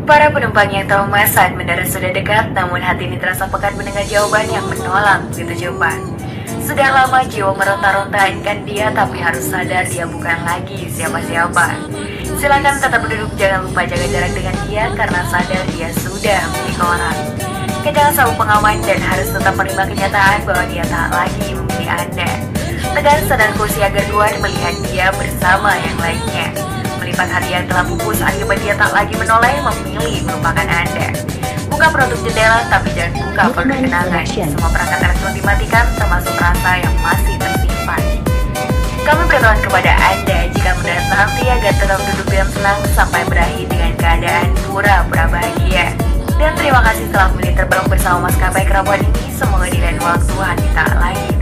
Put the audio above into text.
Para penumpang yang tahu saat mendarat sudah dekat, namun hati ini terasa pekat mendengar jawaban yang menolak begitu cepat. Sudah lama jiwa meronta-ronta inginkan dia, tapi harus sadar dia bukan lagi siapa-siapa. Silakan tetap duduk, jangan lupa jaga jarak dengan dia karena sadar dia sudah milik orang. Kejangan selalu pengaman dan harus tetap menerima kenyataan bahwa dia tak lagi memilih Anda. Tegar sadar kursi agar kuat melihat dia bersama yang lainnya. Melipat hati yang telah pupus akibat dia tak lagi menoleh memilih melupakan Anda. Buka produk jendela tapi jangan buka folder kenangan. Semua perangkat elektronik dimatikan termasuk rasa yang masih tersimpan. Kami berdoa kepada Anda jika mendarat nanti agar tetap duduk dengan tenang sampai berakhir dengan keadaan pura-pura bahagia. Dan terima kasih telah memilih terbang bersama maskapai kerabat ini. Semoga di lain waktu hati tak lagi